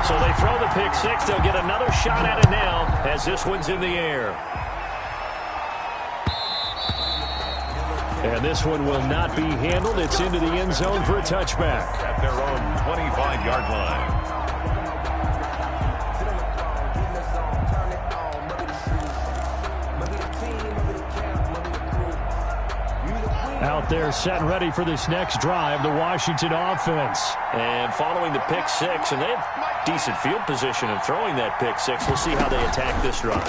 So they throw the pick six. They'll get another shot at it now as this one's in the air. And this one will not be handled. It's into the end zone for a touchback. At their own 25-yard line. Out there set and ready for this next drive, the Washington offense. And following the pick six, and they have decent field position in throwing that pick six. We'll see how they attack this drive.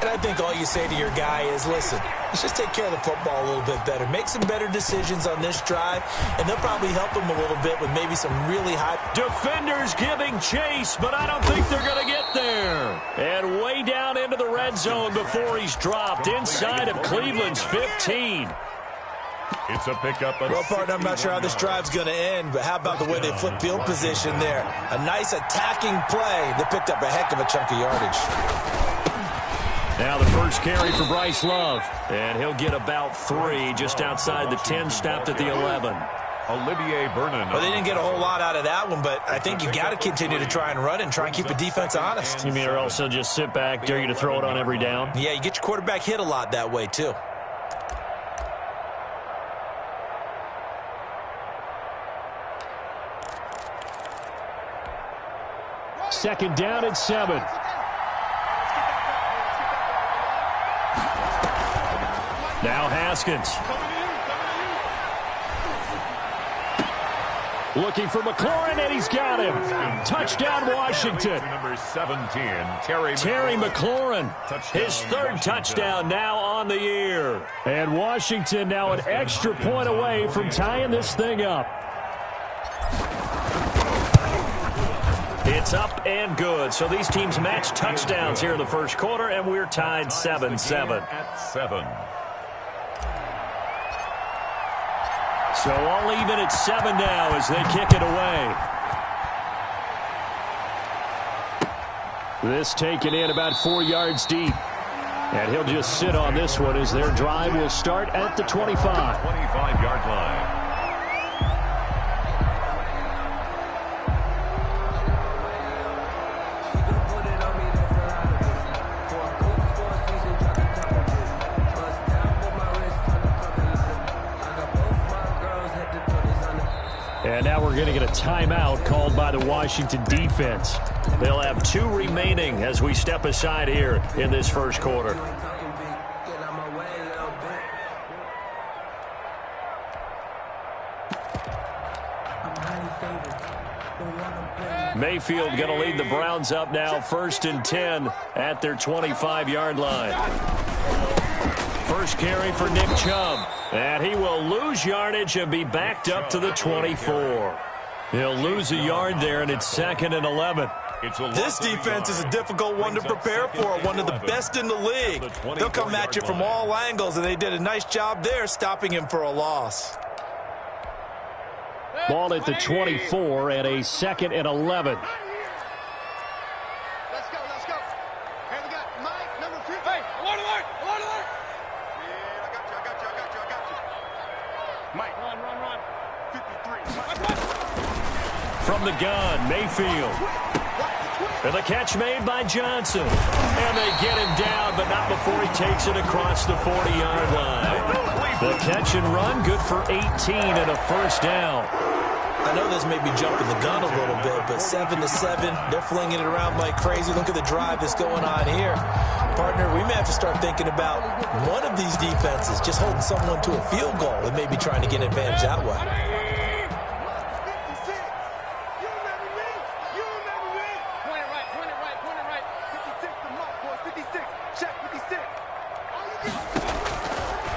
And I think all you say to your guy is, listen, let's just take care of the football a little bit better. Make some better decisions on this drive, and they'll probably help him a little bit with maybe some really high. Defenders giving chase, but I don't think they're going to get there. And way down into the red zone before he's dropped inside of Cleveland's 15. It's a pickup. Well, partner, I'm not sure how this drive's going to end, but how about the way they flip field position there? A nice attacking play. They picked up a heck of a chunk of yardage. Now the first carry for Bryce Love, and he'll get about 3 just outside the 10, stopped at the 11. Olivier Vernon. Well, they didn't get a whole lot out of that one, but I think you got to continue to try and run and try and keep the defense honest. You mean or also just sit back, dare you to throw it on every down? Yeah, you get your quarterback hit a lot that way, too. Second down and 7. Now Haskins. Looking for McLaurin, and he's got him. Touchdown, Washington. Number 17, Terry McLaurin. His third touchdown now on the year. And Washington now an extra point away from tying this thing up. It's up and good. So these teams match touchdowns here in the first quarter, and we're tied 7-7. At 7. So all even at 7 now as they kick it away. This taken in about 4 yards deep. And he'll just sit on this one as their drive will start at the 25. 25-yard line. And now we're going to get a timeout called by the Washington defense. They'll have 2 remaining as we step aside here in this first quarter. Mayfield going to lead the Browns up now, 1st and 10 at their 25-yard line. First carry for Nick Chubb. And he will lose yardage and be backed up to the 24. He'll lose a yard there, and it's 2nd and 11. This defense is a difficult one to prepare for, one of the best in the league. They'll come at you from all angles, and they did a nice job there stopping him for a loss. Ball at the 24 and a 2nd and 11. From the gun, Mayfield. And the catch made by Johnson. And they get him down, but not before he takes it across the 40-yard line. The catch and run, good for 18 and a first down. I know this may be jumping the gun a little bit, but 7-7, they're flinging it around like crazy. Look at the drive that's going on here. Partner, we may have to start thinking about one of these defenses just holding someone to a field goal and maybe trying to get an advantage that way.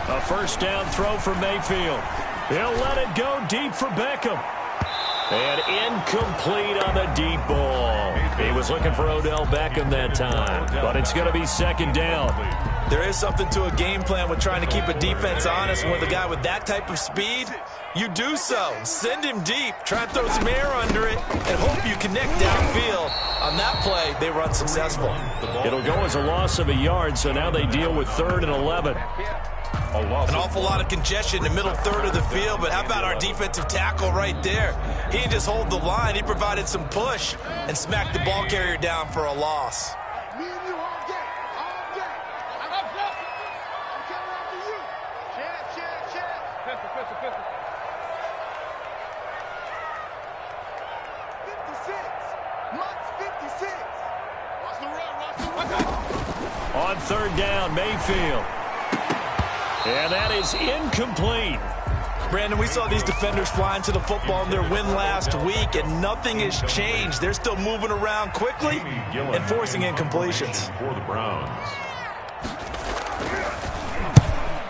A first down throw for Mayfield. He'll let it go deep for Beckham. And incomplete on the deep ball. He was looking for Odell Beckham that time, but it's going to be 2nd down. There is something to a game plan with trying to keep a defense honest. And with a guy with that type of speed, you do so. Send him deep. Try and throw some air under it and hope you connect downfield. On that play, they run successful. It'll go as a loss of a yard, so now they deal with 3rd and 11. loss An of awful lot of congestion in the middle third of the field, but how about our defensive tackle right there? He didn't just hold the line, he provided some push and smacked the ball carrier down for a loss. Me and you all day. All day. I'm coming after you. Chad. Pistol. 56. Lux 56. Watch the run. On third down, Mayfield. And that is incomplete. Brandon, we saw these defenders flying to the football in their win last week, and nothing has changed. They're still moving around quickly and forcing incompletions. for the Browns.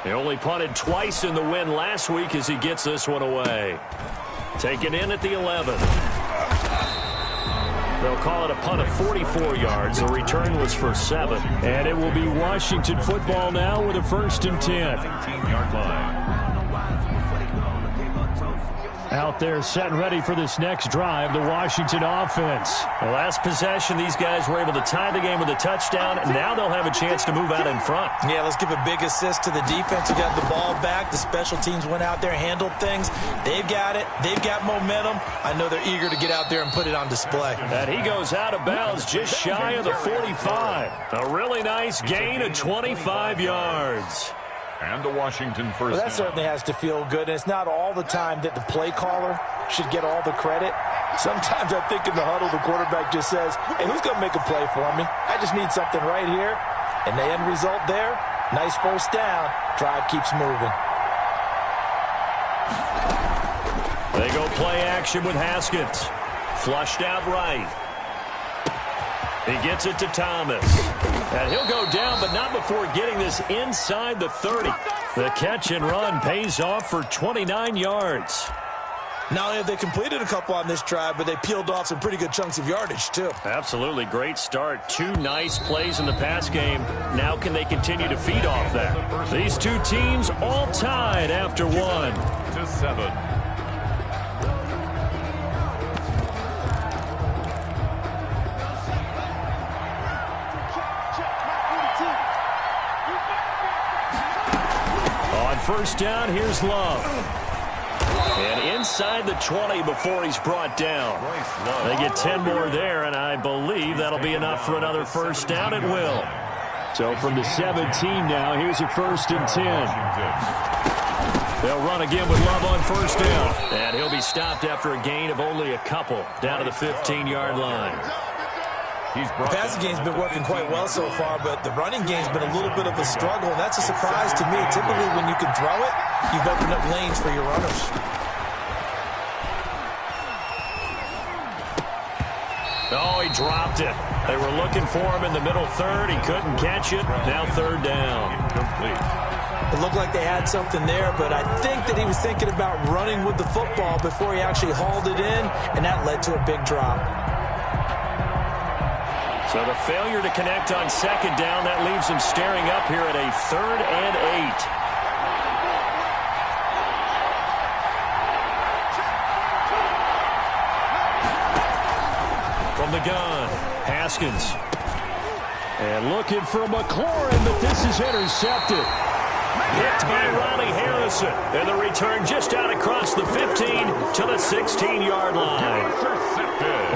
They only punted twice in the win last week as he gets this one away. Taken in at the 11. They'll call it a punt of 44 yards. The return was for 7. And it will be Washington football now with a 1st and 10. 19-yard line. Out there set and ready for this next drive, the Washington offense. The last possession, these guys were able to tie the game with a touchdown, and now they'll have a chance to move out in front. Yeah, let's give a big assist to the defense who got the ball back. The special teams went out there, handled things. They've got it. They've got momentum. I know they're eager to get out there and put it on display. And he goes out of bounds just shy of the 45. A really nice gain of 25 yards. And the Washington first Well, that down. certainly has to feel good. And it's not all the time that the play caller should get all the credit. Sometimes I think in the huddle, the quarterback just says, hey, who's going to make a play for me? I just need something right here. And the end result there, nice first down. Drive keeps moving. They go play action with Haskins. Flushed out right. He gets it to Thomas. And he'll go down, but not before getting this inside the 30. The catch and run pays off for 29 yards. Not only have they completed a couple on this drive, but they peeled off some pretty good chunks of yardage, too. Absolutely great start. 2 nice plays in the pass game. Now can they continue to feed off that? These two teams all tied after 1. To 7. On first down, here's Love. And inside the 20 before he's brought down. They get 10 more there, and I believe that'll be enough for another first down. It will. So from the 17 now, here's a 1st and 10. They'll run again with Love on first down. And he'll be stopped after a gain of only a couple down to the 15-yard line. The passing game's been working quite well so far, but the running game's been a little bit of a struggle, and that's a surprise to me. Typically, when you can throw it, you've opened up lanes for your runners. Oh, he dropped it. They were looking for him in the middle third. He couldn't catch it. Now third down. Incomplete. It looked like they had something there, but I think that he was thinking about running with the football before he actually hauled it in, and that led to a big drop. So the failure to connect on second down, that leaves them staring up here at a 3rd and 8. From the gun, Haskins. And looking for McLaurin, but this is intercepted. Picked by Ronnie Harrison. And the return just out across the 15 to the 16-yard line.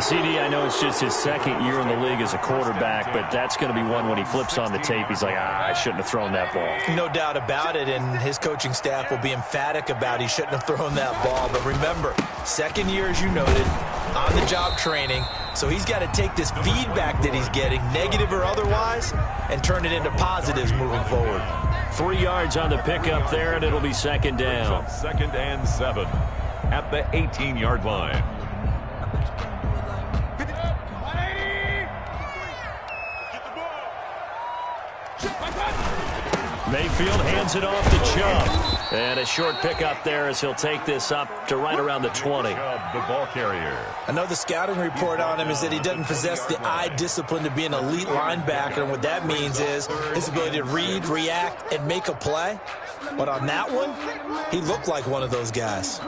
CD, I know it's just his 2nd year in the league as a quarterback, but that's going to be one when he flips on the tape, he's like, I shouldn't have thrown that ball. No doubt about it, and his coaching staff will be emphatic about he shouldn't have thrown that ball. But remember, 2nd year, as you noted, on-the-job training, so he's got to take this feedback that he's getting, negative or otherwise, and turn it into positives moving forward. 3 yards on the pickup there, and it'll be 2nd down. 2nd and 7 at the 18-yard line. Mayfield hands it off to Chubb. And a short pickup there as he'll take this up to right around the 20. Chubb, the ball carrier. I know the scouting report on him is that he doesn't possess the eye discipline to be an elite linebacker, and what that means is his ability to read, react, and make a play. But on that one, he looked like one of those guys.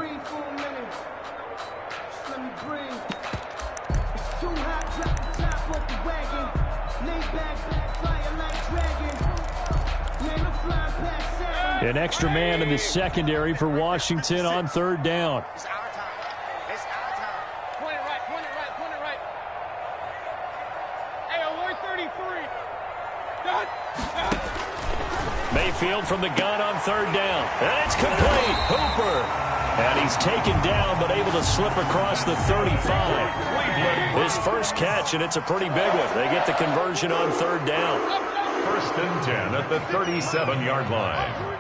An extra man in the secondary for Washington on third down. It's our time. It's our time. Point it right, point it right, point it right. Hey, alert 33. Done. Mayfield from the gun on third down. And it's complete. Hooper. And he's taken down but able to slip across the 35. His first catch, and it's a pretty big one. They get the conversion on third down. First and 10 at the 37-yard line.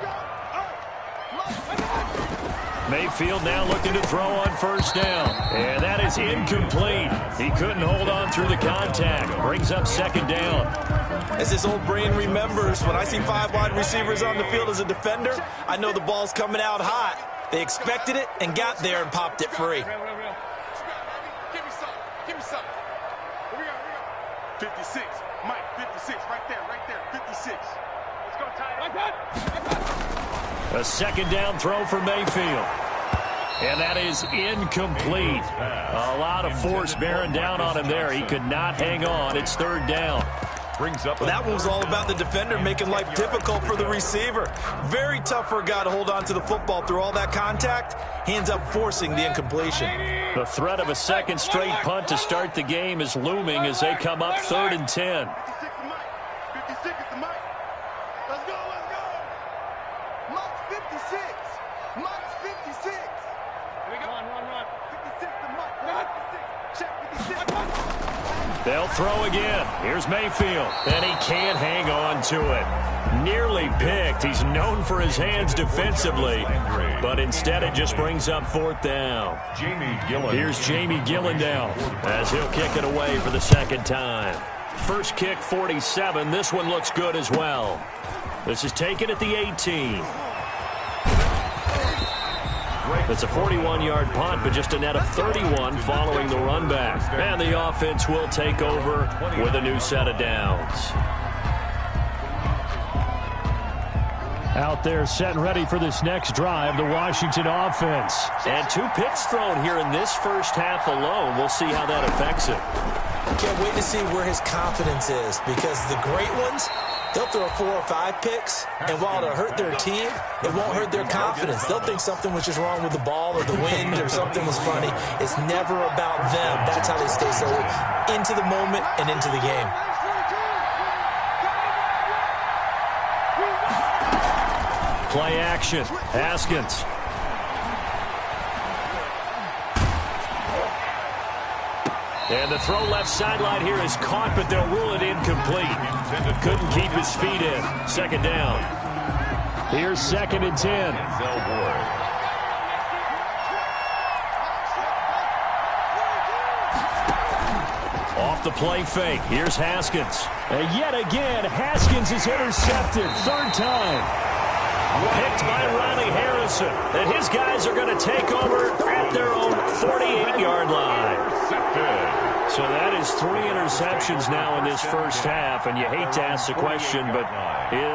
Mayfield now looking to throw on first down. And that is incomplete. He couldn't hold on through the contact. Brings up second down. As his old brain remembers, when I see 5 wide receivers on the field as a defender, I know the ball's coming out hot. They expected it and got there and popped it free. Give me some. Give me some. Here we go. 56. Mike, 56. Right there. 56. Let's go, Tyler. A second down throw for Mayfield. And that is incomplete. A lot of force bearing down on him there. He could not hang on. It's third down. That one was all about the defender making life difficult for the receiver. Very tough for a guy to hold on to the football through all that contact. He ends up forcing the incompletion. The threat of a second straight punt to start the game is looming as they come up third and 10. 56 to Mike. 56 to Mike. Let's go, let's go. Mike's 56. Mike's 56. Here we go. Run. 56 to Mike. 56. Check 56. They'll throw again. Here's Mayfield. And he can't hang on to it. Nearly picked. He's known for his hands defensively. But instead it just brings up fourth down. Here's Jamie Gillendow as he'll kick it away for the second time. First kick 47. This one looks good as well. This is taken at the 18. It's a 41-yard punt, but just a net of 31 following the run back. And the offense will take over with a new set of downs. Out there set and ready for this next drive, the Washington offense. And 2 picks thrown here in this first half alone. We'll see how that affects it. Can't wait to see where his confidence is, because the great ones, they'll throw 4 or 5 picks, and while it'll hurt their team, it won't hurt their confidence. They'll think something was just wrong with the ball or the wind or something was funny. It's never about them. That's how they stay so into the moment and into the game. Play action. Haskins. And the throw left sideline here is caught, but they'll rule it incomplete. Couldn't keep his feet in. Second down. Here's second and 10. Off the play fake. Here's Haskins. And yet again, Haskins is intercepted. Third time. Picked by Riley Harrison. And his guys are going to take over at their own 48-yard line. So that is 3 interceptions now in this first half, and you hate to ask the question, but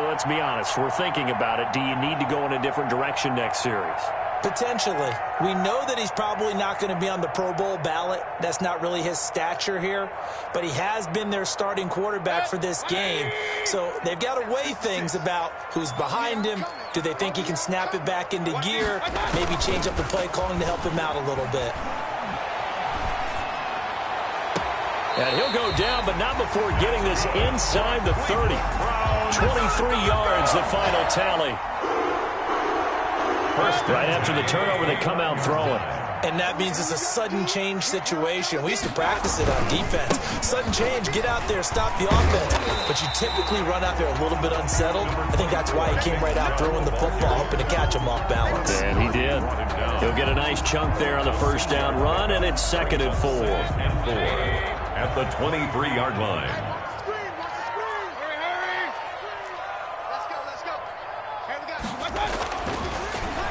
let's be honest, we're thinking about it. Do you need to go in a different direction next series? Potentially. We know that he's probably not going to be on the Pro Bowl ballot. That's not really his stature here, but he has been their starting quarterback for this game. So they've got to weigh things about who's behind him. Do they think he can snap it back into gear? Maybe change up the play calling to help him out a little bit. And he'll go down, but not before getting this inside the 30. 23 yards, the final tally. Right after the turnover, they come out throwing. And that means it's a sudden change situation. We used to practice it on defense. Sudden change, get out there, stop the offense. But you typically run out there a little bit unsettled. I think that's why he came right out throwing the football, hoping to catch him off balance. And he did. He'll get a nice chunk there on the first down run, and it's second and 4. At the 23-yard line.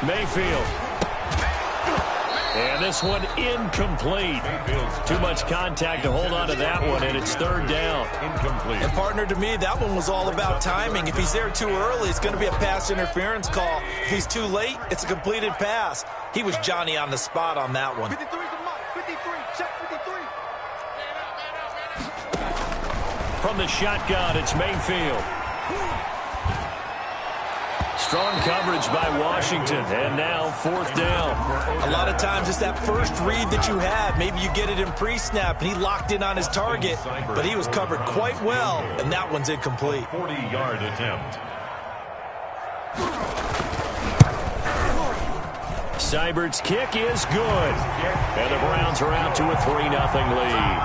Mayfield. And this one incomplete. Too much contact to hold on to that one, and it's third down. Incomplete. And partner, to me, that one was all about timing. If he's there too early, it's going to be a pass interference call. If he's too late, it's a completed pass. He was Johnny on the spot on that one. 53 to Mike. 53. Check 53. From the shotgun, it's Mayfield. Strong coverage by Washington, and now 4th down. A lot of times it's that first read that you have. Maybe you get it in pre-snap, and he locked in on his target, but he was covered quite well, and that one's incomplete. 40-yard attempt. Seibert's kick is good. And the Browns are out to a 3-0 lead.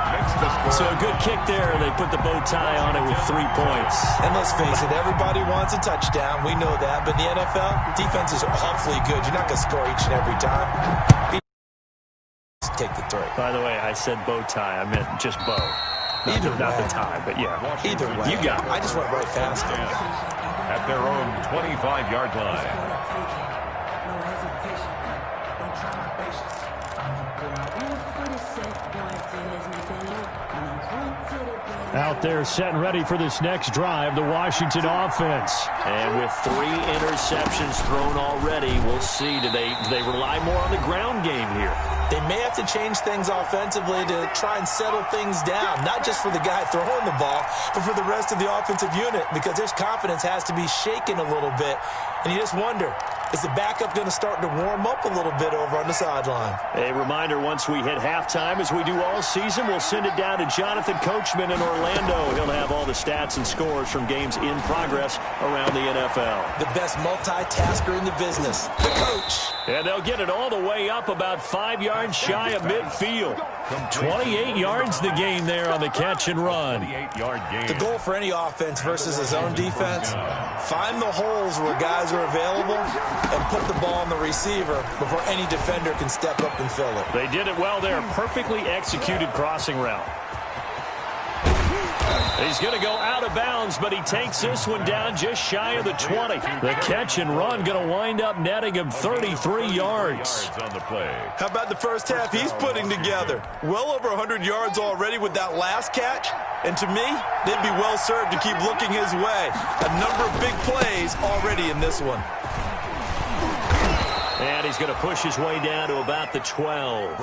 So a good kick there. They put the bow tie on it with 3 points. And let's face it, everybody wants a touchdown. We know that. But in the NFL, defenses are awfully good. You're not going to score each and every time. Take the 3. By the way, I said bow tie. I meant just bow. Not the tie, but yeah. Either way. You got it. I just went right past it. At their own 25-yard line. Out there set and ready for this next drive, the Washington offense. And with 3 interceptions thrown already, we'll see. Do they rely more on the ground game here? They may have to change things offensively to try and settle things down, not just for the guy throwing the ball, but for the rest of the offensive unit, because their confidence has to be shaken a little bit. And you just wonder, is the backup going to start to warm up a little bit over on the sideline? A reminder, once we hit halftime, as we do all season, we'll send it down to Jonathan Coachman in Orlando. He'll have all the stats and scores from games in progress around the NFL. The best multitasker in the business, the coach. And they'll get it all the way up about 5 yards shy of midfield. 28 yards the gain there on the catch and run. 28-yard gain. The goal for any offense versus his own defense, find the holes where guys are available and put the ball on the receiver before any defender can step up and fill it. They did it well there. Perfectly executed crossing route. He's going to go out of bounds, but he takes this one down just shy of the 20. The catch and run going to wind up netting him 33 yards. On the play. How about the first half he's putting together? Well over 100 yards already with that last catch. And to me, they'd be well served to keep looking his way. A number of big plays already in this one. And he's going to push his way down to about the 12.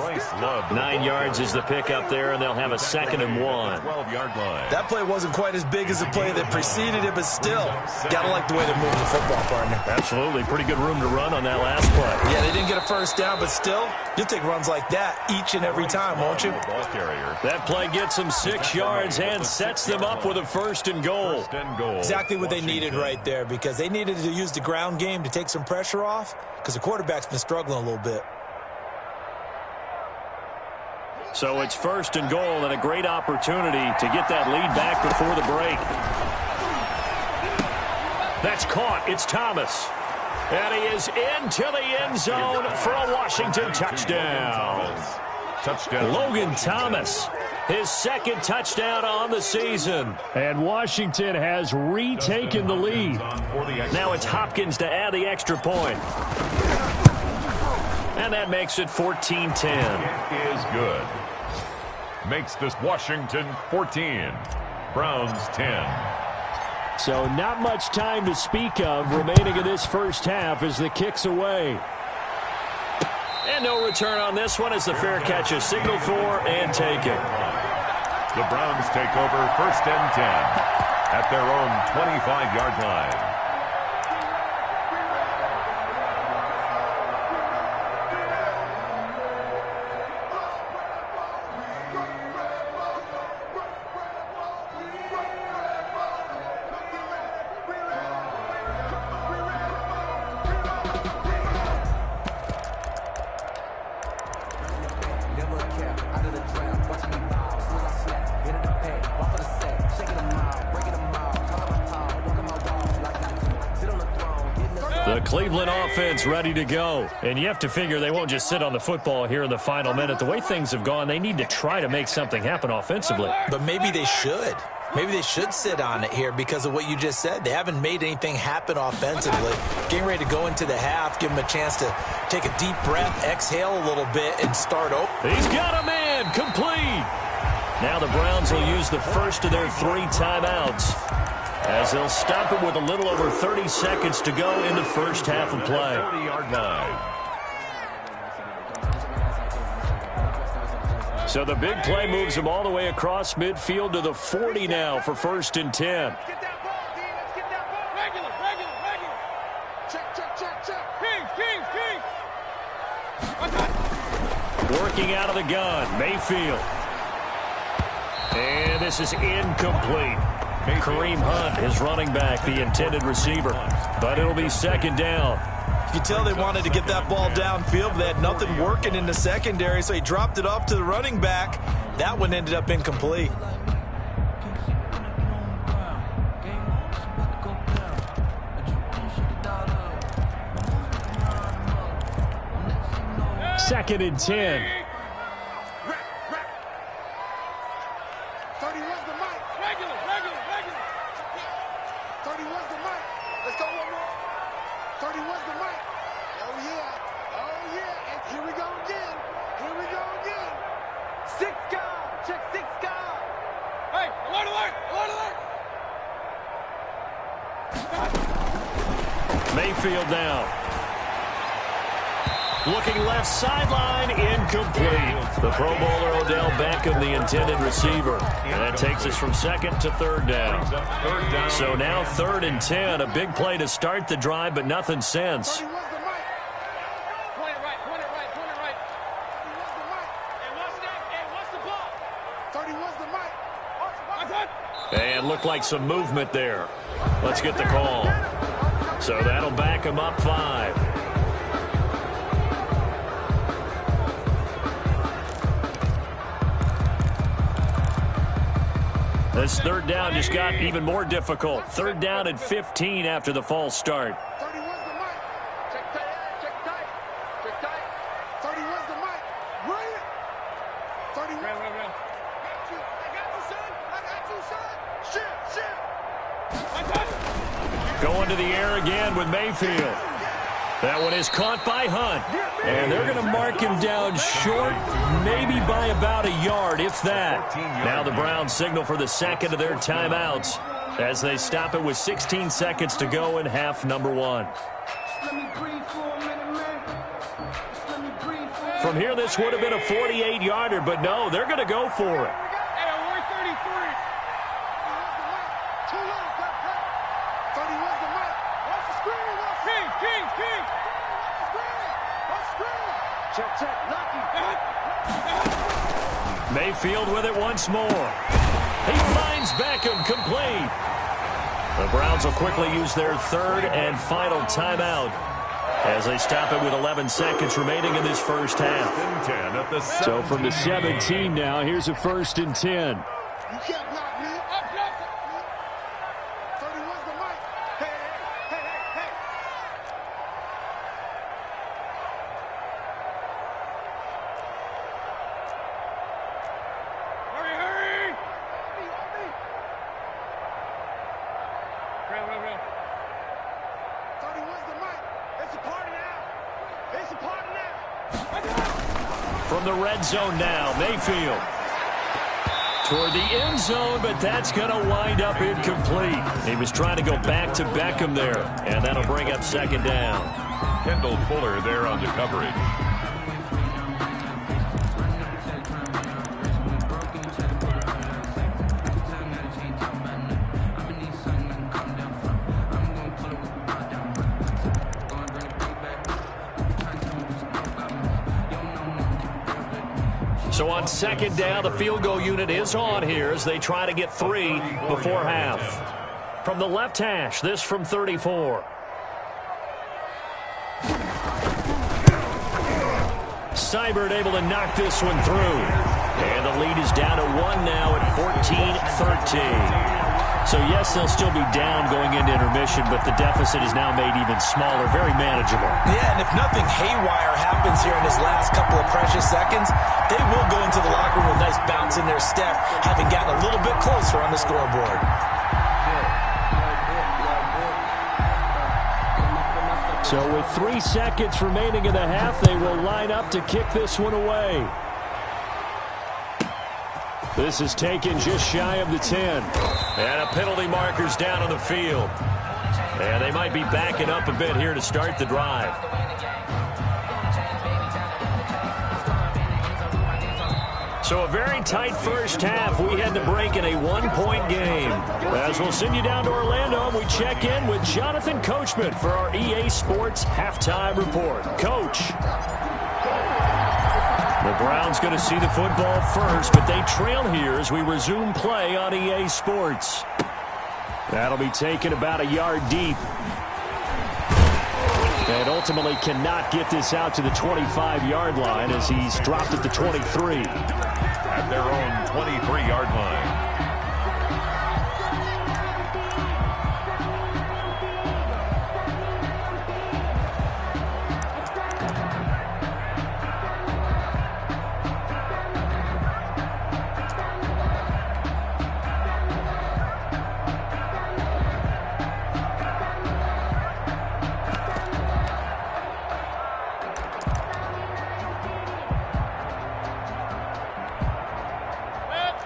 9 yards is the pickup there, and they'll have a 2nd and 1. 12-yard line. That play wasn't quite as big as the play that preceded it, but still, gotta like the way they're moving the football, partner. Absolutely. Pretty good room to run on that last play. Yeah, they didn't get a first down, but still, you'll take runs like that each and every time, won't you? Ball carrier. That play gets them 6 yards and sets them up with a 1st and goal. Exactly what they needed right there, because they needed to use the ground game to take some pressure off, because the quarterback's been struggling a little bit. So it's 1st and goal and a great opportunity to get that lead back before the break. That's caught. It's Thomas. And he is into the end zone for a Washington touchdown. Logan Thomas, his 2nd touchdown on the season. And Washington has retaken the lead. Now it's Hopkins to add the extra point. And that makes it 14-10. It is good. Makes this Washington 14. Browns 10. So not much time to speak of remaining in this first half as the kick's away. And no return on this one as the fair catch is signaled for and taken. The Browns take over 1st and 10 at their own 25-yard line. The Cleveland offense ready to go. And you have to figure they won't just sit on the football here in the final minute. The way things have gone, they need to try to make something happen offensively. But maybe they should. Maybe they should sit on it here because of what you just said. They haven't made anything happen offensively. Getting ready to go into the half, give them a chance to take a deep breath, exhale a little bit, and start over. He's got a man, complete. Now the Browns will use the first of their 3 timeouts as they'll stop it with a little over 30 seconds to go in the first half of play. 40-yard line. So the big play moves him all the way across midfield to the 40 now for 1st and 10. Let's get that ball, D. Let's get that ball. Regular. Check Looking out of the gun, Mayfield. And this is incomplete. Kareem Hunt, his running back, the intended receiver. But it'll be second down. You can tell they wanted to get that ball downfield, but they had nothing working in the secondary, so he dropped it off to the running back. That one ended up incomplete. Second and 10. 31's the mic. Regular. 31's the mic. Let's go one more. 31's the mic. Oh, yeah. And here we go again. Six guard. Check six guard. Hey, alert. Mayfield down. Looking left sideline, incomplete. The Pro Bowler Odell Beckham, the intended receiver. And that takes us from second to third down. So now 3rd and 10. A big play to start the drive, but nothing since. 31's the mic. Point it right. Hey, what's the ball? 31's the mic. And looked like some movement there. Let's get the call. So that'll back him up 5. This third down just got even more difficult. 3rd down and 15 after the false start. 31's the mic. Check tight. 31's the mic. Bring it. 31. I got you, son. Shit. Going to the air again with Mayfield. That one is caught by Hunt. And they're going to mark him down short, maybe by about a yard, if that. Now the Browns signal for the second of their timeouts as they stop it with 16 seconds to go in half number 1. From here, this would have been a 48-yarder, but no, they're going to go for it. Mayfield with it once more. He finds Beckham complete. The Browns will quickly use their 3rd and final timeout as they stop it with 11 seconds remaining in this first half. So from the 17 now, here's a 1st and 10. You can't block me. 31's the mic. Hey. Hurry. 31's the mic. It's a party now. From the red zone now, Mayfield. Toward the end zone, but that's going to wind up incomplete. He was trying to go back to Beckham there, and that'll bring up 2nd down. Kendall Fuller there on the coverage. So on 2nd down, the field goal unit is on here as they try to get 3 before half. From the left hash, this from 34. Seibert able to knock this one through. And the lead is down to 1 now at 14-13. So, yes, they'll still be down going into intermission, but the deficit is now made even smaller, very manageable. Yeah, and if nothing haywire happens here in his last couple of precious seconds, they will go into the locker room with a nice bounce in their step, having gotten a little bit closer on the scoreboard. So with 3 seconds remaining in the half, they will line up to kick this one away. This is taken just shy of the 10. And a penalty marker's down on the field. And they might be backing up a bit here to start the drive. So a very tight first half. We had to break in a 1-point game. As we'll send you down to Orlando, we check in with Jonathan Coachman for our EA Sports Halftime Report. Coach. The Browns going to see the football first, but they trail here as we resume play on EA Sports. That'll be taken about a yard deep. And ultimately cannot get this out to the 25-yard line as he's dropped at the 23. At their own 23-yard line.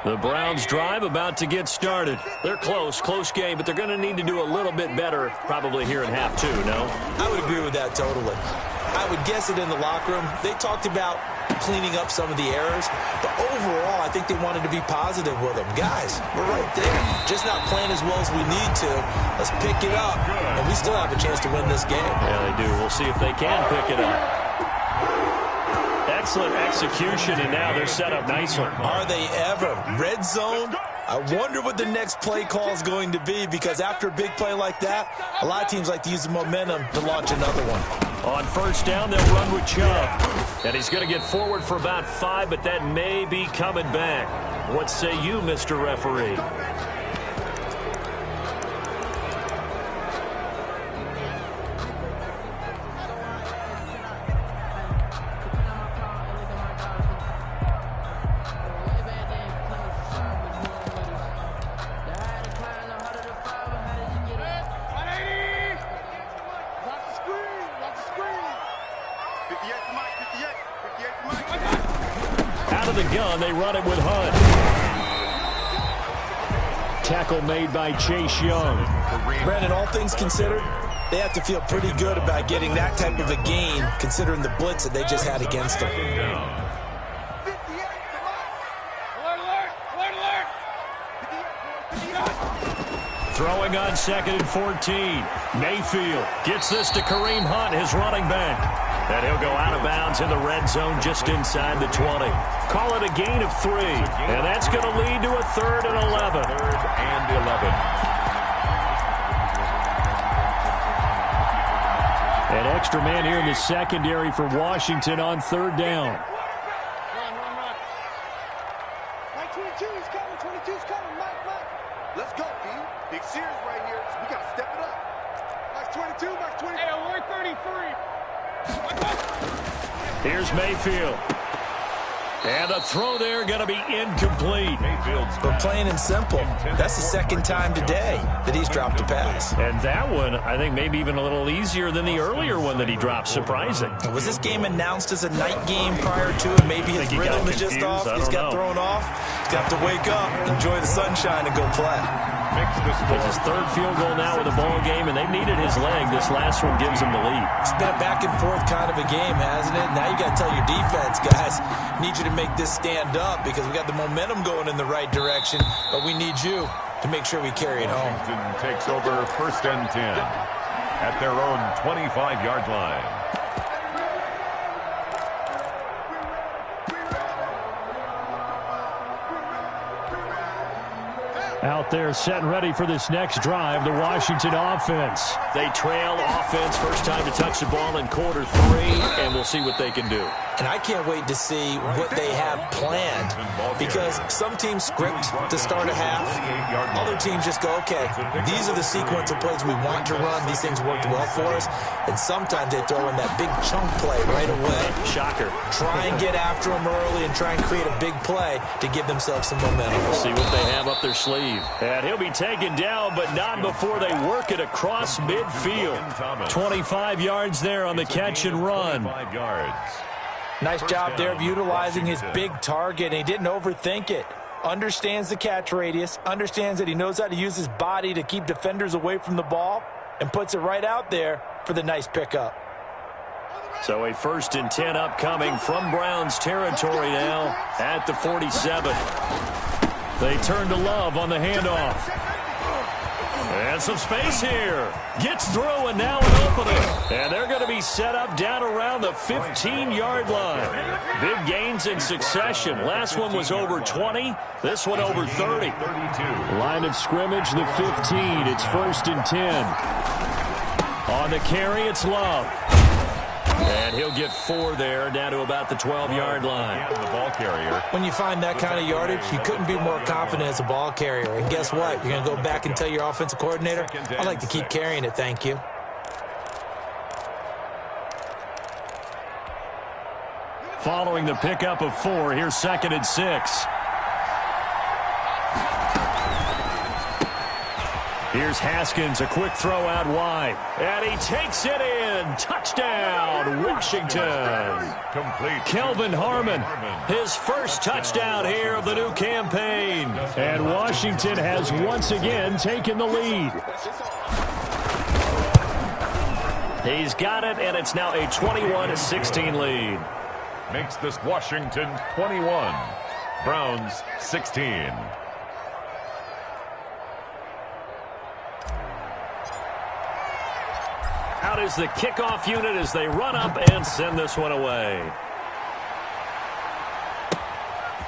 The Browns drive about to get started. They're close game, but they're going to need to do a little bit better probably here in half two, no? I would agree with that totally. I would guess it in the locker room. They talked about cleaning up some of the errors, but overall, I think they wanted to be positive with them. Guys, we're right there. Just not playing as well as we need to. Let's pick it up, and we still have a chance to win this game. Yeah, they do. We'll see if they can pick it up. Excellent execution, and now they're set up nicely. Are they ever? Red zone? I wonder what the next play call is going to be, because after a big play like that, a lot of teams like to use the momentum to launch another one. On first down, they'll run with Chubb. And he's going to get forward for about 5, but that may be coming back. What say you, Mr. Referee? Out of the gun, they run it with Hunt. Tackle made by Chase Young. Brandon, all things considered, they have to feel pretty good about getting that type of a gain, considering the blitz that they just had against them. Throwing on 2nd and 14. Mayfield gets this to Kareem Hunt, his running back. And he'll go out of bounds in the red zone just inside the 20. Call it a gain of 3. And that's going to lead to a 3rd and 11. 3rd and 11. An extra man here in the secondary for Washington on 3rd down. Run. Mike 22 is coming. 22's coming. Mike. Let's go, D. Big series right here. So we got to step it up. Mike 22, Mike 23. Hey, alert 33. Here's Mayfield. And the throw there going to be incomplete. But plain and simple, that's the 2nd time today that he's dropped a pass. And that one, I think, maybe even a little easier than the earlier one that he dropped. Surprising. Was this game announced as a night game prior to it? Maybe his rhythm is just off. He's got thrown off. He's got to wake up, enjoy the sunshine, and go play. It's his 3rd field goal now with a ball game, and they've needed his leg. This last one gives him the lead. It's been a back and forth kind of a game, hasn't it? Now you got to tell your defense, guys, need you to make this stand up because we got the momentum going in the right direction, but we need you to make sure we carry it home. Washington takes over 1st and 10 at their own 25-yard line. Out there set and ready for this next drive, the Washington offense. They trail offense, first time to touch the ball in quarter 3, and we'll see what they can do. And I can't wait to see what they have planned, because some teams script to start a half. Other teams just go, okay, these are the sequence of plays we want to run. These things worked well for us. And sometimes they throw in that big chunk play right away. Shocker. Try and get after them early and try and create a big play to give themselves some momentum. We'll see what they have up their sleeve. And he'll be taken down, but not before they work it across midfield. 25 yards there on the catch and run. 5 yards. Nice job there of utilizing his big target, and he didn't overthink it. Understands the catch radius, understands that he knows how to use his body to keep defenders away from the ball, and puts it right out there for the nice pickup. So a 1st and 10 upcoming from Browns territory now at the 47. They turn to Love on the handoff. And some space here. Gets through and now an opening. And they're going to be set up down around the 15-yard line. Big gains in succession. Last one was over 20. This one over 30. Line of scrimmage, the 15. It's 1st and 10. On the carry, it's Love. And he'll get 4 there, down to about the 12-yard line. The ball carrier. When you find that kind of yardage, you couldn't be more confident as a ball carrier. And guess what? You're going to go back and tell your offensive coordinator, I'd like to keep carrying it, thank you. Following the pickup of 4, here's 2nd and 6. Here's Haskins, a quick throw out wide. And he takes it in. Touchdown, Washington. Complete. Kelvin Harmon, his first touchdown here of the new campaign. And Washington has once again taken the lead. He's got it, and it's now a 21-16 lead. Makes this Washington 21. Browns 16. Out is the kickoff unit as they run up and send this one away.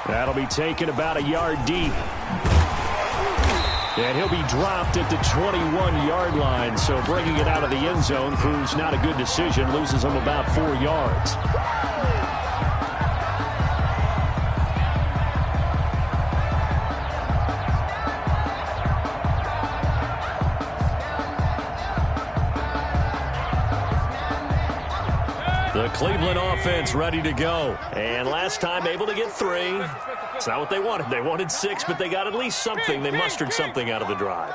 That'll be taken about a yard deep. And he'll be dropped at the 21-yard line. So bringing it out of the end zone proves not a good decision. Loses him about 4 yards. The Cleveland offense ready to go. And last time able to get 3. It's not what they wanted. They wanted 6, but they got at least something. They mustered something out of the drive.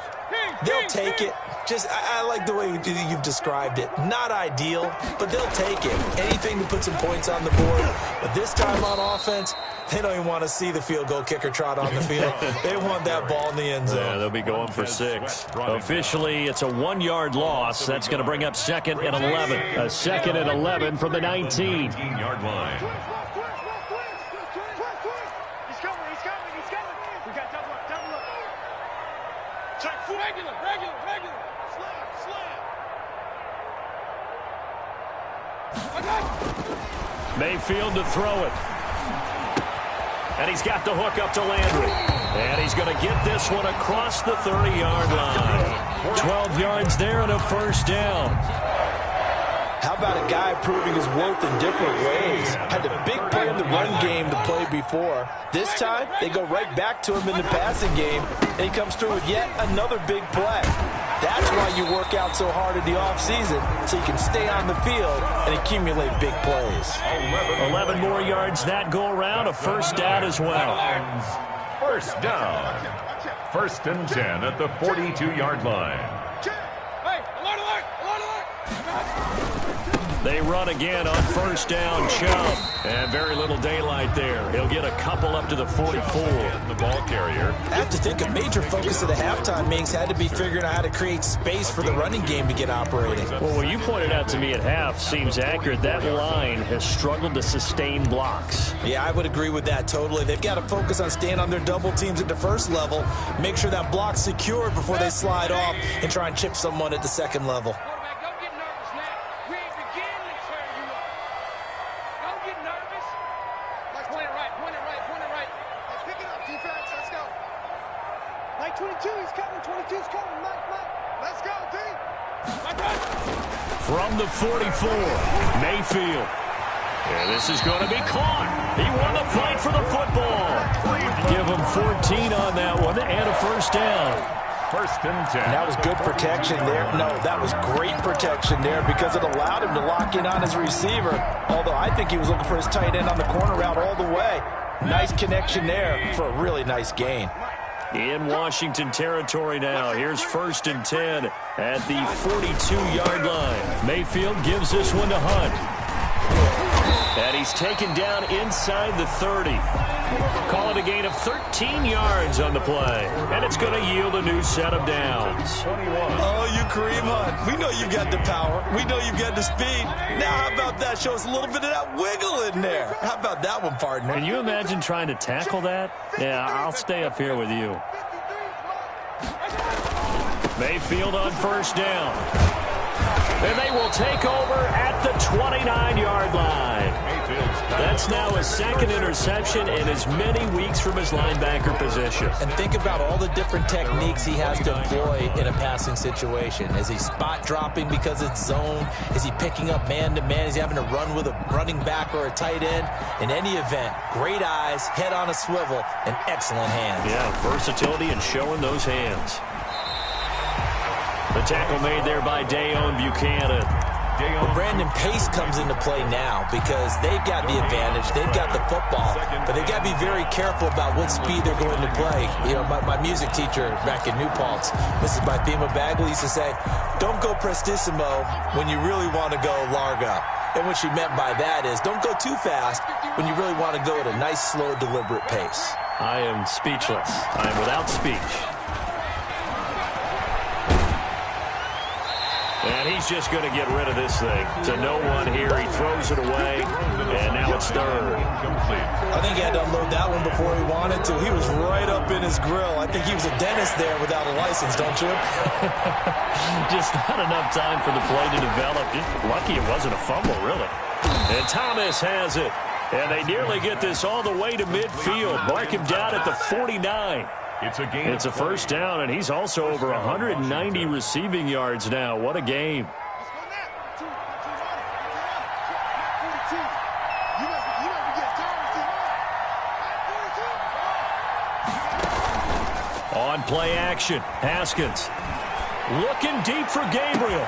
They'll take it. I like the way you've described it. Not ideal, but they'll take it. Anything to put some points on the board. But this time on offense, they don't even want to see the field goal kicker trot on the field. They want that ball in the end zone. Yeah, they'll be going for 6. Officially, it's a 1-yard loss. That's going to bring up 2nd and 11. A 2nd and 11 from the 19. 19-yard line. He's coming. We got double up. Check full. Regular. Slam. Mayfield to throw it. And he's got the hook up to Landry. And he's going to get this one across the 30-yard line. 12 yards there and a 1st down. How about a guy proving his worth in different ways? Had a big play in the run game to play before. This time, they go right back to him in the passing game, and he comes through with yet another big play. That's why you work out so hard in the offseason, so you can stay on the field and accumulate big plays. 11 more yards that go around, a 1st down as well. 1st down. 1st and 10 at the 42-yard line. They run again on 1st down, Chubb. And very little daylight there. He'll get a couple up to the 44. The ball carrier. I have to think a major focus of the halftime meetings had to be figuring out how to create space for the running game to get operating. Well, what you pointed out to me at half seems accurate. That line has struggled to sustain blocks. Yeah, I would agree with that totally. They've got to focus on staying on their double teams at the 1st level, make sure that block's secured before they slide off, and try and chip someone at the 2nd level. From the 44, Mayfield. And this is going to be caught. He won the fight for the football. Give him 14 on that one and a 1st down. 1st and 10. And that was good protection there. No, that was great protection there because it allowed him to lock in on his receiver. Although I think he was looking for his tight end on the corner route all the way. Nice connection there for a really nice gain. In Washington territory now. Here's 1st and 10 at the 42-yard line. Mayfield gives this one to Hunt. And he's taken down inside the 30. Call it a gain of 13 yards on the play. And it's going to yield a new set of downs. 21. Oh, you Kareem Hunt. We know you've got the power. We know you've got the speed. Now how about that? Show us a little bit of that wiggle in there. How about that one, partner? Can you imagine trying to tackle that? Yeah, I'll stay up here with you. Mayfield on first down. And they will take over at the 29-yard line. That's now his second interception in as many weeks from his linebacker position. And think about all the different techniques he has to employ in a passing situation. Is he spot dropping because it's zone? Is he picking up man-to-man? Is he having to run with a running back or a tight end? In any event, great eyes, head on a swivel, and excellent hands. Yeah, versatility and showing those hands. The tackle made there by Dayon Buchanan. Well, Brandon, pace comes into play now because they've got the advantage. They've got the football, but they've got to be very careful about what speed they're going to play. You know, my music teacher back in New Paltz, Mrs. Bythema Bagley, used to say, don't go prestissimo when you really want to go largo. And what she meant by that is don't go too fast when you really want to go at a nice, slow, deliberate pace. I am speechless. I am without speech. And he's just going to get rid of this thing. To no one here. He throws it away, and now it's third. I think he had to unload that one before he wanted to. He was right up in his grill. I think he was a dentist there without a license, don't you? Just not enough time for the play to develop. Just lucky it wasn't a fumble, really. And Thomas has it. And they nearly get this all the way to midfield. Mark him down at the 49. It's a first down, and he's also over 190 receiving yards now. What a game. On play action, Haskins looking deep for Gabriel.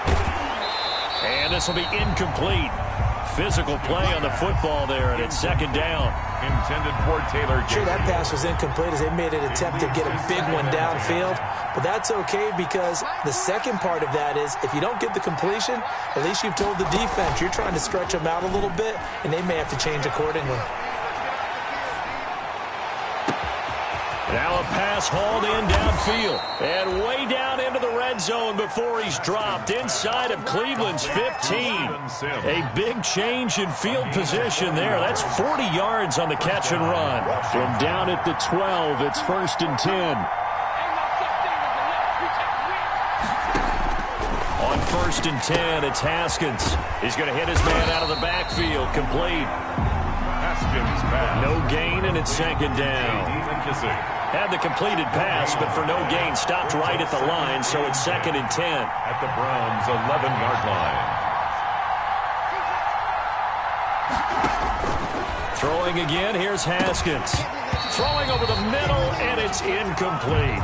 And this will be incomplete. Physical play on the football there, and it's second down. Intended for Taylor. Sure, that pass was incomplete as they made an attempt to get a big one downfield. But that's okay because the second part of that is if you don't get the completion, at least you've told the defense you're trying to stretch them out a little bit, and they may have to change accordingly. Now a pass hauled in downfield and way down into the red zone before he's dropped inside of Cleveland's 15. A big change in field position there. That's 40 yards on the catch and run. From down at the 12, it's first and 10. On first and 10, it's Haskins. He's going to hit his man out of the backfield. Complete. Haskins pass. No gain, and it's second down. Had the completed pass, but for no gain, stopped right at the line, so it's second and 10. At the Browns' 11-yard line. Throwing again, here's Haskins. Throwing over the middle, and it's incomplete.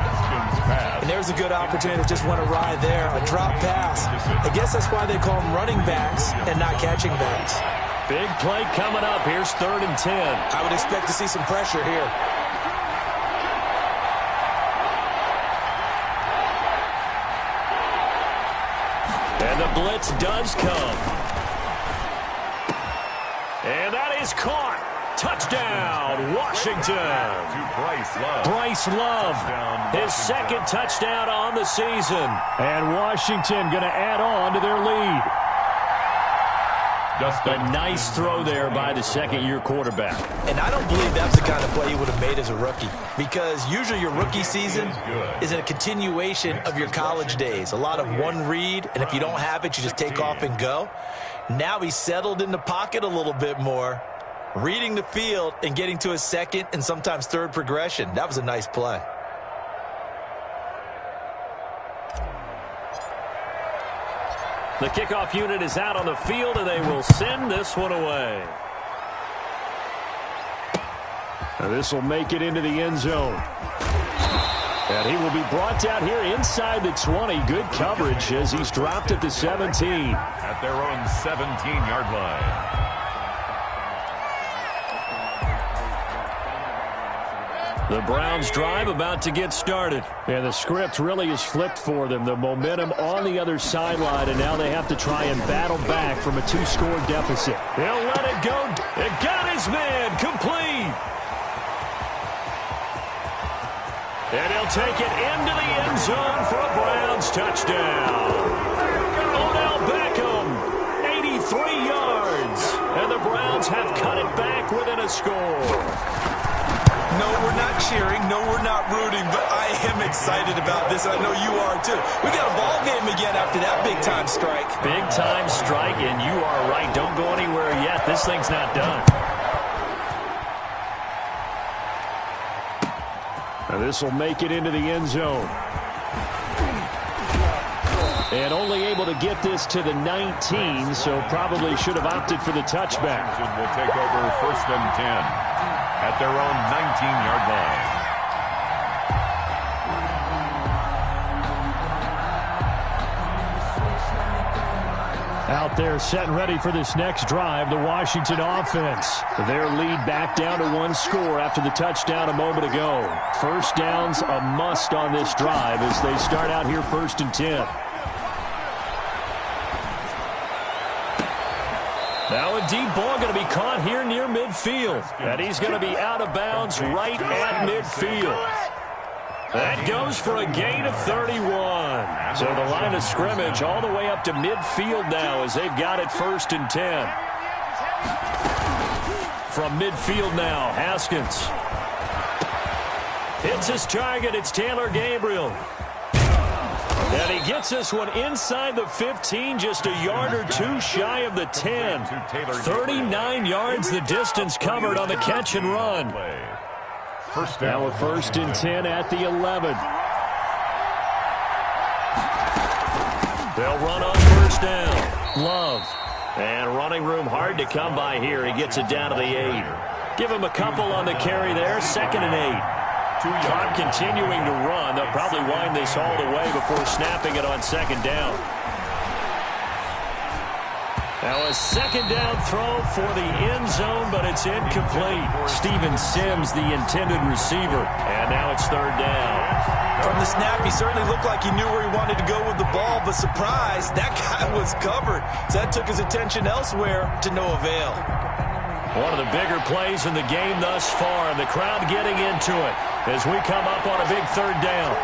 And there's a good opportunity to just want to ride there, a drop pass. I guess that's why they call them running backs and not catching backs. Big play coming up. Here's third and 10. I would expect to see some pressure here. And the blitz does come. And that is caught. Touchdown, Washington. To Bryce Love, his second touchdown on the season. And Washington going to add on to their lead. A nice throw there by the second-year quarterback. And I don't believe that's the kind of play he would have made as a rookie, because usually your rookie season is a continuation of your college days. A lot of one read, and if you don't have it, you just take off and go. Now he's settled in the pocket a little bit more, reading the field and getting to his second and sometimes third progression. That was a nice play. The kickoff unit is out on the field, and they will send this one away. Now this will make it into the end zone. And he will be brought down here inside the 20. Good coverage as he's dropped at the 17. At their own 17-yard line. The Browns drive about to get started. And the script really is flipped for them. The momentum on the other sideline, and now they have to try and battle back from a two-score deficit. He'll let it go. It got his man complete. And he'll take it into the end zone for a Browns touchdown. Odell Beckham, 83 yards. And the Browns have cut it back within a score. No, we're not cheering. No, we're not rooting, but I am excited about this. I know you are, too. We got a ball game again after that big-time strike. Big-time strike, and you are right. Don't go anywhere yet. This thing's not done. Now this will make it into the end zone. And only able to get this to the 19, so probably should have opted for the touchback. Washington will take over 1st and 10 at their own 19-yard line. Out there set and ready for this next drive, the Washington offense. Their lead back down to 1 score after the touchdown a moment ago. First down's a must on this drive as they start out here 1st and 10. Now a deep ball going to be caught here near midfield. And he's going to be out of bounds right at midfield. That goes for a gain of 31. So the line of scrimmage all the way up to midfield now as they've got it 1st and 10. From midfield now, Haskins. Hits his target. It's Taylor Gabriel. And he gets this one inside the 15, just a yard or two shy of the 10. 39 yards the distance covered on the catch and run. Now a 1st and 10 at the 11. They'll run on 1st down. Love. And running room hard to come by here. He gets it down to the 8. Give him a couple on the carry there. 2nd and 8. Clock continuing to run. They'll probably wind this all the way before snapping it on 2nd down. Now a 2nd down throw for the end zone, but it's incomplete. Steven Sims, the intended receiver. And now it's 3rd down. From the snap, he certainly looked like he knew where he wanted to go with the ball, but surprise, that guy was covered. So that took his attention elsewhere to no avail. One of the bigger plays in the game thus far, and the crowd getting into it as we come up on a big 3rd down.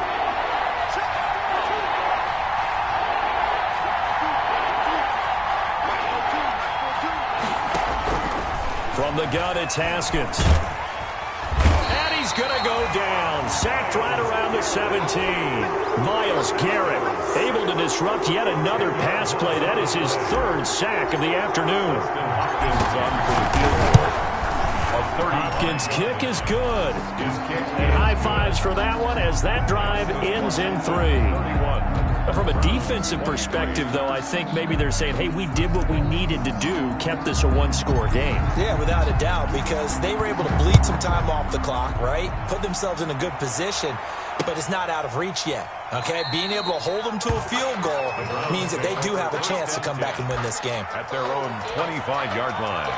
From the gun, it's Haskins. And he's going to go down. Sacked right around the 17. Myles Garrett able to disrupt yet another pass play. That is his 3rd sack of the afternoon. Hopkins' kick is good. And high fives for that one as that drive ends in 3. From a defensive perspective, though, I think maybe they're saying, hey, we did what we needed to do, kept this a 1-score game. Yeah, without a doubt, because they were able to bleed some time off the clock, right? Put themselves in a good position, but it's not out of reach yet, okay? Being able to hold them to a field goal means that they do have a chance to come back and win this game. At their own 25-yard line.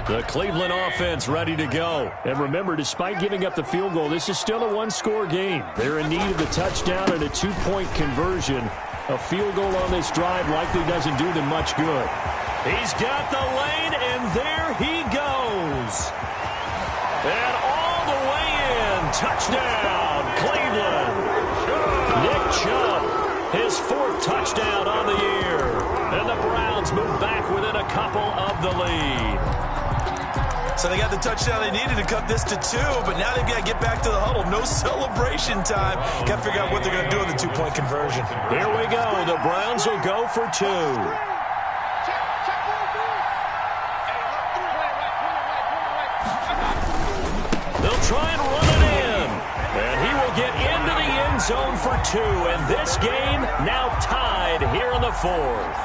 The Cleveland offense ready to go. And remember, despite giving up the field goal, this is still a 1-score game. They're in need of the touchdown and a 2-point conversion. A field goal on this drive likely doesn't do them much good. He's got the lane, and there he goes. And all the way in. Touchdown, Cleveland. Nick Chubb, his 4th touchdown on the year. And the Browns move back within a couple of the lead. So they got the touchdown they needed to cut this to 2, but now they've got to get back to the huddle. No celebration time. Got to figure out what they're going to do on the 2-point conversion. Here we go. The Browns will go for 2. They'll try and run it in. And he will get into the end zone for 2. And this game now tied here in the 4th.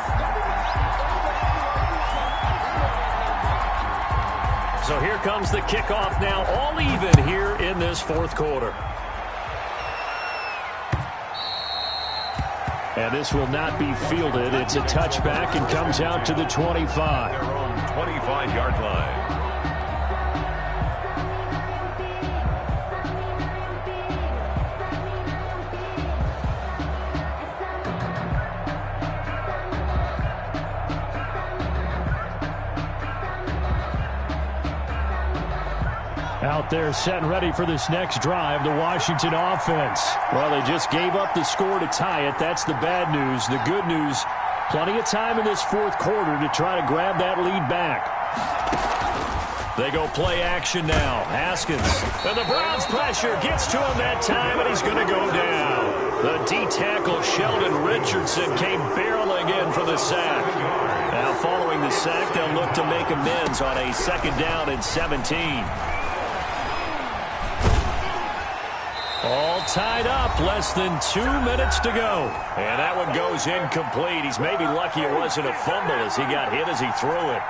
So here comes the kickoff now, all even here in this 4th quarter. And this will not be fielded. It's a touchback and comes out to the 25. Their own 25-yard line. Out there setting ready for this next drive, the Washington offense. Well, they just gave up the score to tie it. That's the bad news. The good news, plenty of time in this fourth quarter to try to grab that lead back. They go play action now. Haskins. And the Browns pressure gets to him that time, and he's going to go down. The D-tackle Sheldon Richardson came barreling in for the sack. Now following the sack, they'll look to make amends on a 2nd down and 17. All tied up, less than 2 minutes to go. And that one goes incomplete. He's maybe lucky it wasn't a fumble as he got hit as he threw it.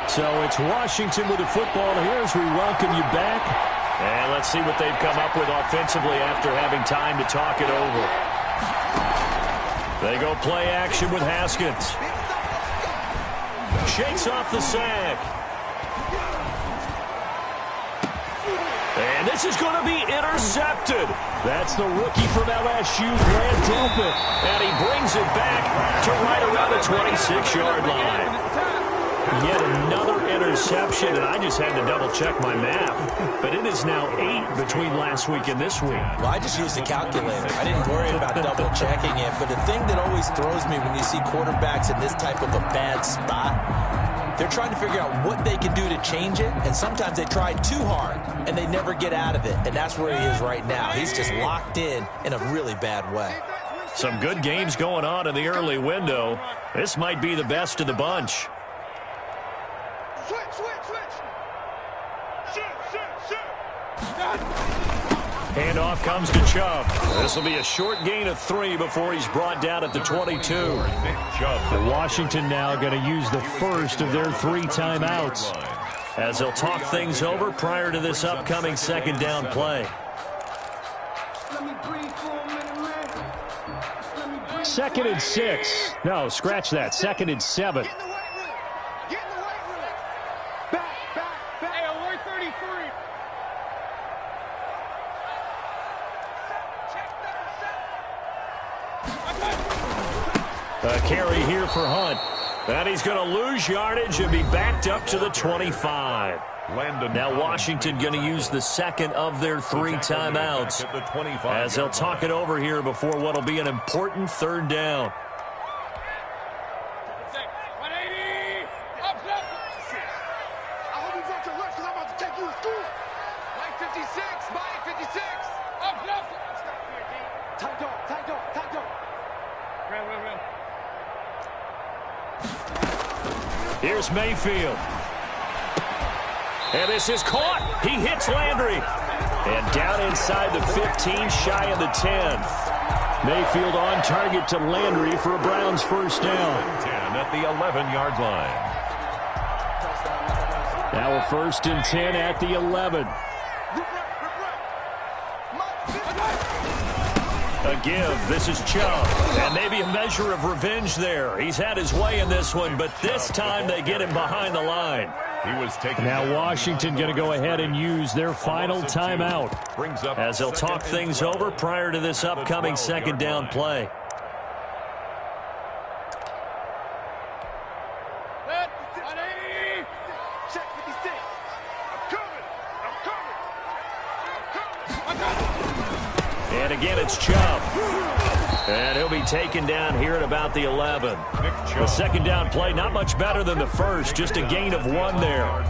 So it's Washington with the football here as we welcome you back. And let's see what they've come up with offensively after having time to talk it over. They go play action with Haskins. Shakes off the sack. And this is going to be intercepted. That's the rookie from LSU, Grant Delpit. And he brings it back to right around the 26-yard line. Yet another interception, and I just had to double-check my math. But it is now 8 between last week and this week. Well, I just used a calculator. I didn't worry about double-checking it. But the thing that always throws me when you see quarterbacks in this type of a bad spot, they're trying to figure out what they can do to change it, and sometimes they try too hard, and they never get out of it. And that's where he is right now. He's just locked in a really bad way. Some good games going on in the early window. This might be the best of the bunch. Handoff comes to Chubb. This will be a short gain of 3 before he's brought down at the 22. The Washington now going to use the first of their 3 timeouts, as they'll talk things over prior to this upcoming 2nd down play. 2nd and 6. No, scratch that. 2nd and 7. A carry here for Hunt. And he's going to lose yardage and be backed up to the 25. Now Washington going to use the 2nd of their 3 timeouts as they'll talk it over here before what will be an important 3rd down. Here's Mayfield. And this is caught. He hits Landry. And down inside the 15, shy of the 10. Mayfield on target to Landry for a Browns 1st down. 10 at the 11-yard line. Now a 1st and 10 at the 11. A give. This is Chubb. And maybe a measure of revenge there. He's had his way in this one, but this time they get him behind the line. He was taken. Now Washington going to go ahead and use their final timeout as they'll talk things over prior to this upcoming 2nd down play. And again, it's Chubb. And he'll be taken down here at about the 11. The 2nd down play, not much better than the first, just a gain of 1 there. All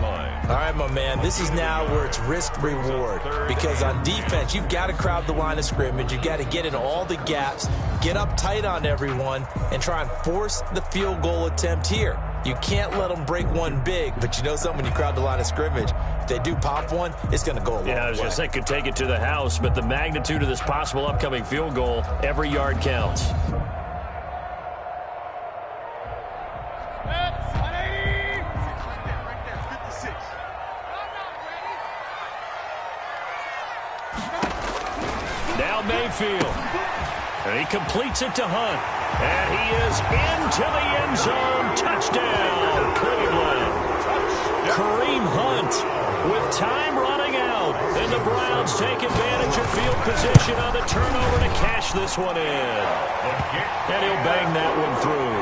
right, my man, this is now where it's risk-reward. Because on defense, you've got to crowd the line of scrimmage. You've got to get in all the gaps, get up tight on everyone, and try and force the field goal attempt here. You can't let them break one big, but you know something, when you crowd the line of scrimmage, if they do pop one, it's going to go a long way. Yeah, I was going to say could take it to the house, but the magnitude of this possible upcoming field goal, every yard counts. Now Mayfield. And he completes it to Hunt. And he is into the end zone. Touchdown, Cleveland. Kareem Hunt with time running out. And the Browns take advantage of field position on the turnover to cash this one in. And he'll bang that one through.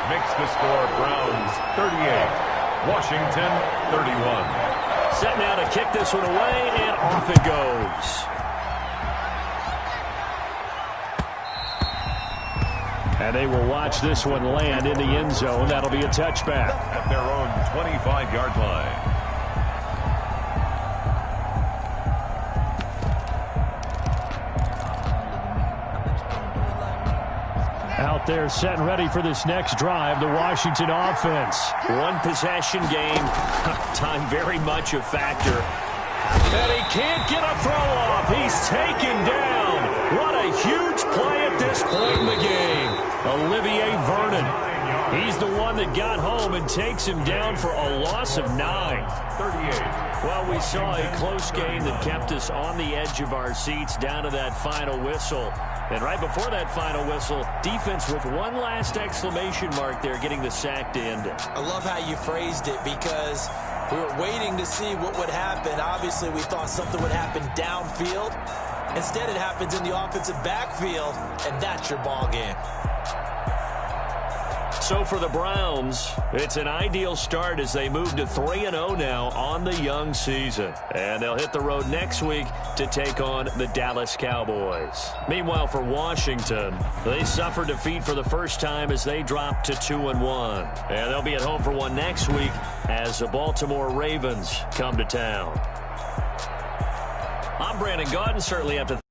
Makes the score Browns 38, Washington 31. Set now to kick this one away, and off it goes. And they will watch this one land in the end zone. That'll be a touchback. At their own 25-yard line. Out there set and ready for this next drive, the Washington offense. One possession game. Time very much a factor. And he can't get a throw off. He's taken down. What a huge play at this point in the game. Olivier Vernon. He's the one that got home and takes him down for a loss of 9. 38. Well, we saw a close game that kept us on the edge of our seats down to that final whistle. And right before that final whistle, defense with one last exclamation mark there, getting the sack to end it. I love how you phrased it, because we were waiting to see what would happen. Obviously, we thought something would happen downfield. Instead, it happens in the offensive backfield, and that's your ball game. So for the Browns, it's an ideal start as they move to 3-0 now on the young season. And they'll hit the road next week to take on the Dallas Cowboys. Meanwhile, for Washington, they suffered defeat for the first time as they dropped to 2-1. And they'll be at home for one next week as the Baltimore Ravens come to town. I'm Brandon Gaudin, certainly have to